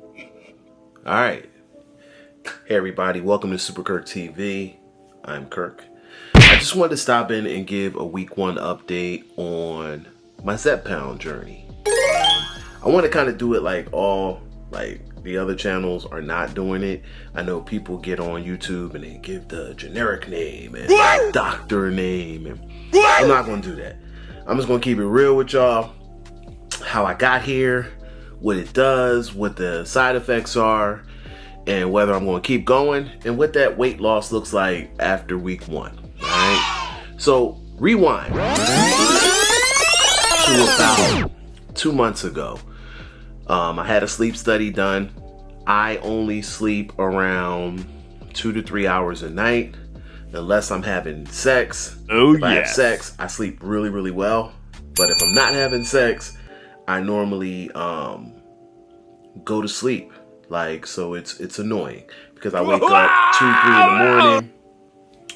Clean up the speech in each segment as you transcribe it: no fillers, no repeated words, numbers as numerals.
All right. Hey, everybody. Welcome to Super Kirk TV. I'm Kirk. I just wanted to stop in and give a week 1 update on my Zepbound journey. I want to kind of do it like the other channels are not doing it. I know people get on YouTube and they give the generic name and doctor name, and I'm not going to do that. I'm just going to keep it real with y'all. How I got here, what it does, what the side effects are, and whether I'm going to keep going, and what that weight loss looks like after week 1. All right. So rewind to about 2 months ago. I had a sleep study done. I only sleep around 2 to 3 hours a night, unless I'm having sex. If I have sex, I sleep really, really well. But if I'm not having sex, I normally go to sleep. So it's annoying because I wake up 2, 3 in the morning,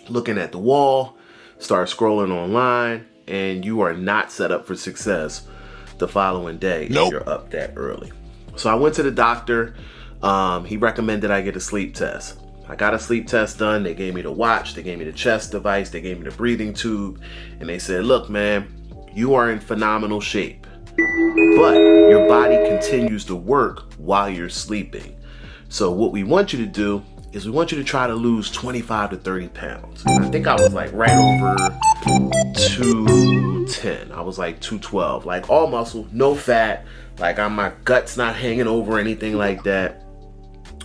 looking at the wall, start scrolling online, and you are not set up for success the following day if you're up that early. So I went to the doctor. He recommended I get a sleep test. I got a sleep test done. They gave me the watch, they gave me the chest device, they gave me the breathing tube, and they said, look, man, you are in phenomenal shape, but your body continues to work while you're sleeping. So what we want you to do is we want you to try to lose 25 to 30 pounds. And I think I was like right over 210. I was like 212, like all muscle, no fat. Like my gut's not hanging over anything like that.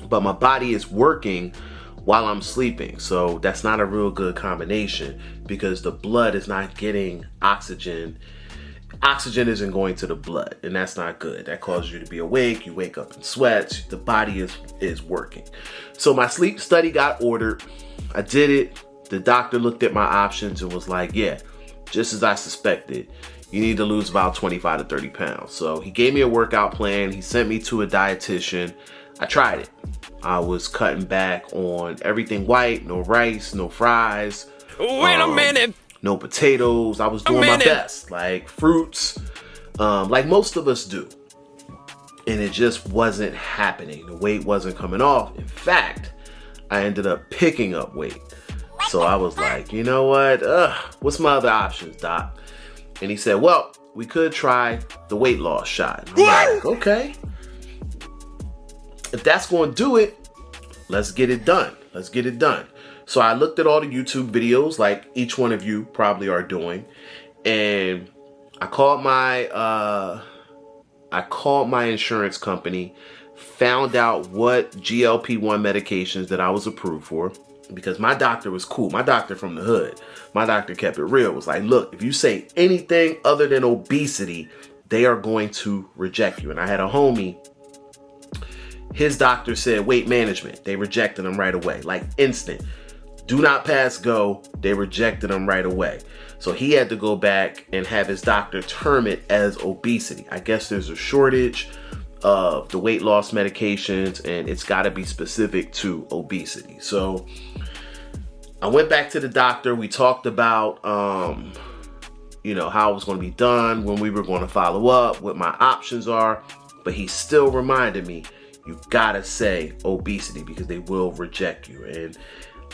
But my body is working while I'm sleeping. So that's not a real good combination because the blood is not getting oxygen. Oxygen isn't going to the blood, and that's not good. That causes you to be awake. You wake up in sweats. The body is working. So my sleep study got ordered. I did it. The doctor looked at my options and was like, yeah, just as I suspected, you need to lose about 25 to 30 pounds. So he gave me a workout plan. He sent me to a dietitian. I tried it. I was cutting back on everything white, no rice, no fries. Wait a minute. No potatoes. I was doing my best, like fruits, like most of us do. And it just wasn't happening. The weight wasn't coming off. In fact, I ended up picking up weight. So I was like, you know what? What's my other options, doc? And he said, well, we could try the weight loss shot. And I'm like, okay. If that's going to do it, let's get it done. Let's get it done. So I looked at all the YouTube videos like each one of you probably are doing. And I called my insurance company, found out what GLP-1 medications that I was approved for, because my doctor was cool. My doctor from the hood, my doctor kept it real. It was like, look, if you say anything other than obesity, they are going to reject you. And I had a homie, his doctor said weight management. They rejected him right away, like instant. Do not pass go. They rejected him right away. So he had to go back and have his doctor term it as obesity. I guess there's a shortage of the weight loss medications and it's got to be specific to obesity. So I went back to the doctor. We talked about, how it was going to be done, when we were going to follow up, what my options are. But he still reminded me, you got to say obesity because they will reject you. And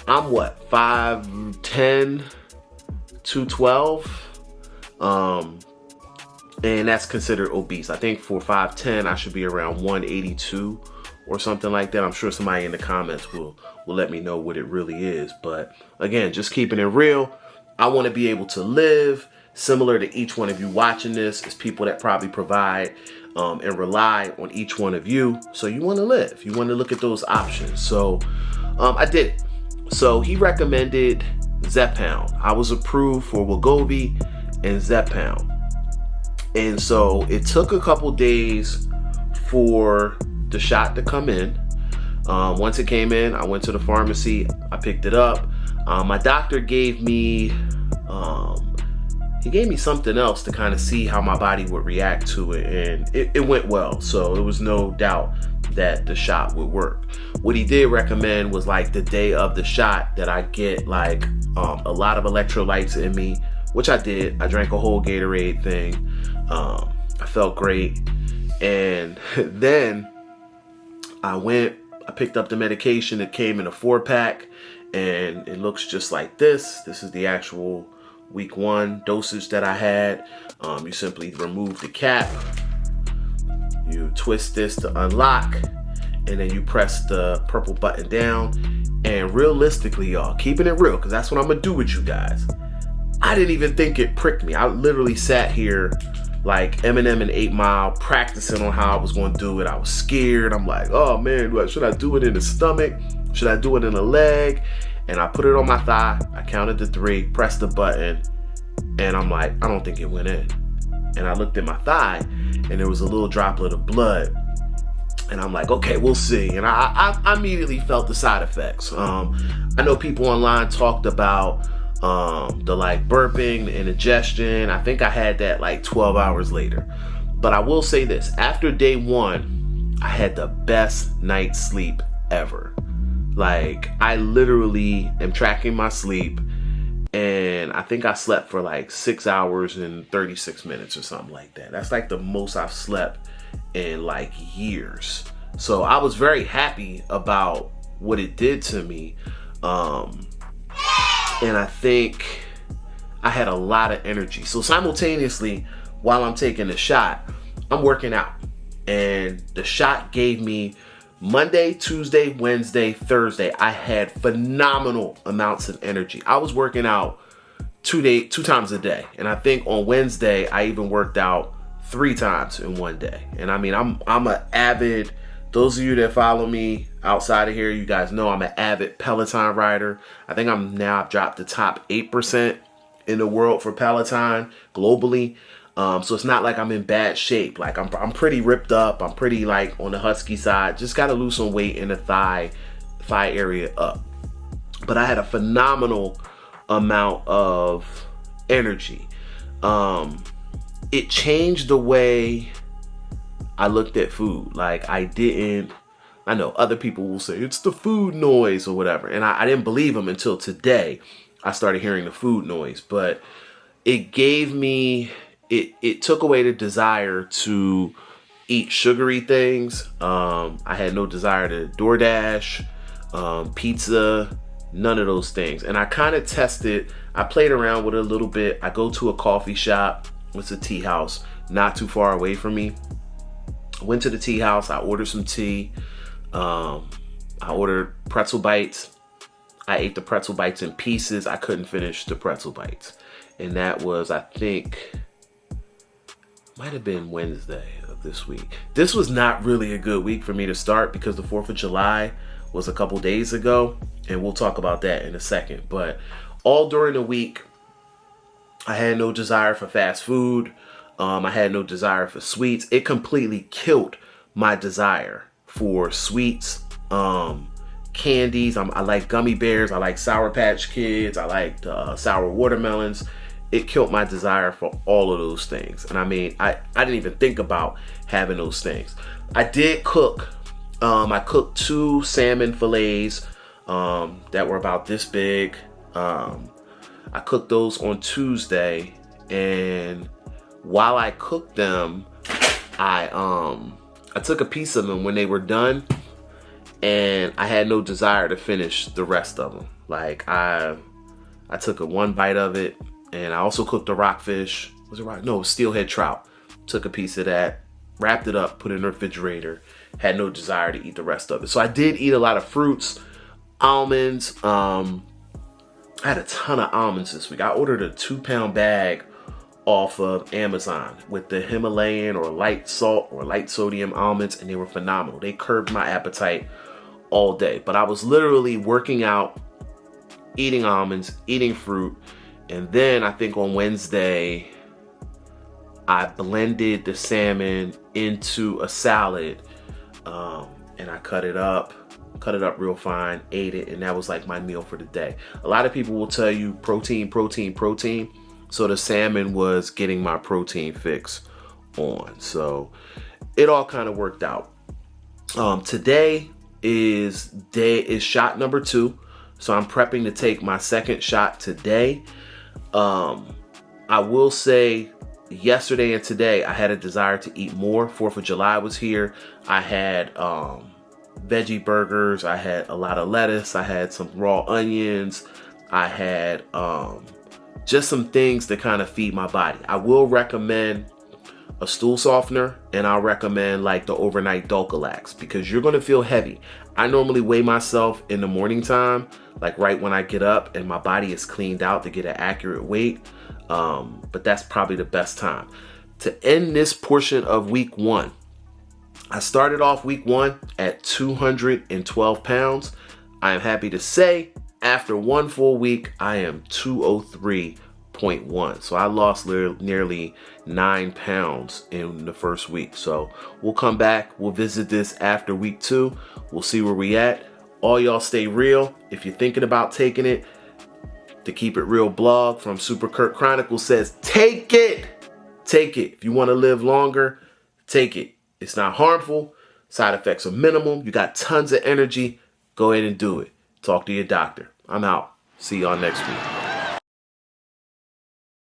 I'm what, 5'10", 212, and that's considered obese. I think for 5'10", I should be around 182 or something like that. I'm sure somebody in the comments will let me know what it really is. But again, just keeping it real, I want to be able to live similar to each one of you watching this. It's people that probably provide and rely on each one of you. So you want to live. You want to look at those options. So I did it. So he recommended Zepbound. I was approved for Wegovy and Zepbound. And so it took a couple days for the shot to come in. Once it came in, I went to the pharmacy. I picked it up. My doctor gave me something else to kind of see how my body would react to it. And it went well. So there was no doubt that the shot would work. What he did recommend was like the day of the shot that I get like a lot of electrolytes in me, which I did. I drank a whole Gatorade thing. I felt great. And then I picked up the medication. It came in a 4-pack, and it looks just like this. This is the actual week 1 dosage that I had. You simply remove the cap, you twist this to unlock, and then you press the purple button down. And realistically, y'all, keeping it real, because that's what I'm gonna do with you guys, I didn't even think it pricked me. I literally sat here like Eminem and 8 Mile practicing on how I was going to do it. I was scared. I'm like, oh man, should I do it in the stomach? Should I do it in the leg? And I put it on my thigh. I counted to 3, pressed the button, and I'm like, I don't think it went in. And I looked at my thigh, and there was a little droplet of blood. And I'm like, okay, we'll see. And I immediately felt the side effects. I know people online talked about the like burping, the indigestion. I think I had that like 12 hours later. But I will say this, after day 1, I had the best night's sleep ever. Like, I literally am tracking my sleep, and I think I slept for like 6 hours and 36 minutes or something like that. That's like the most I've slept in like years. So I was very happy about what it did to me. And I think I had a lot of energy. So simultaneously, while I'm taking the shot, I'm working out. And the shot gave me Monday, Tuesday, Wednesday, Thursday. I had phenomenal amounts of energy. I was working out 2 times a day. And I think on Wednesday, I even worked out 3 times in one day. And I mean, I'm an avid, those of you that follow me outside of here, you guys know I'm an avid Peloton rider. I think I've dropped the top 8% in the world for Peloton globally. So it's not like I'm in bad shape. Like I'm pretty ripped up. I'm pretty like on the husky side. Just got to lose some weight in the thigh area up. But I had a phenomenal amount of energy. It changed the way I looked at food. Like I know other people will say it's the food noise or whatever. And I didn't believe them until today. I started hearing the food noise, but it gave me, it took away the desire to eat sugary things. I had no desire to DoorDash, pizza, none of those things. And I kind of tested, I played around with it a little bit. I go to a coffee shop. It's a tea house not too far away from me. Went to the tea house. I ordered some tea. I ordered pretzel bites. I ate the pretzel bites in pieces. I couldn't finish the pretzel bites. And that was, I think, might have been Wednesday of this week. This was not really a good week for me to start because the 4th of July was a couple days ago. And we'll talk about that in a second. But all during the week, I had no desire for fast food. I had no desire for sweets. It completely killed my desire for sweets, candies. I like gummy bears. I like Sour Patch Kids. I like sour watermelons. It killed my desire for all of those things. And I mean, I didn't even think about having those things. I did cook. I cooked 2 salmon fillets that were about this big. I cooked those on Tuesday, and while I cooked them, I took a piece of them when they were done, and I had no desire to finish the rest of them. Like I took one bite of it, and I also cooked a rockfish. Was it rock? No, steelhead trout. Took a piece of that, wrapped it up, put it in the refrigerator. Had no desire to eat the rest of it. So I did eat a lot of fruits, almonds. I had a ton of almonds this week. I ordered a 2-pound bag off of Amazon with the Himalayan or light salt or light sodium almonds, and they were phenomenal. They curbed my appetite all day. But I was literally working out, eating almonds, eating fruit, and then I think on Wednesday, I blended the salmon into a salad, and I cut it up real fine, ate it, and that was like my meal for the day. A lot of people will tell you protein, protein, protein. So the salmon was getting my protein fix on. So it all kind of worked out. Today is shot number 2. So I'm prepping to take my second shot today. I will say yesterday and today I had a desire to eat more. 4th of July was here. I had veggie burgers. I had a lot of lettuce. I had some raw onions. I had just some things to kind of feed my body. I will recommend a stool softener, and I'll recommend like the overnight Dulcolax, because you're going to feel heavy. I normally weigh myself in the morning time, like right when I get up and my body is cleaned out, to get an accurate weight. But that's probably the best time. To end this portion of week 1, I started off week 1 at 212 pounds. I am happy to say after 1 full week, I am 203.1. So I lost nearly 9 pounds in the first week. So we'll come back. We'll visit this after week 2. We'll see where we at. All y'all stay real. If you're thinking about taking it, the Keep It Real blog from Super Kurt Chronicles says, take it. Take it. If you want to live longer, take it. It's not harmful. Side effects are minimum. You got tons of energy. Go ahead and do it. Talk to your doctor. I'm out. See y'all next week.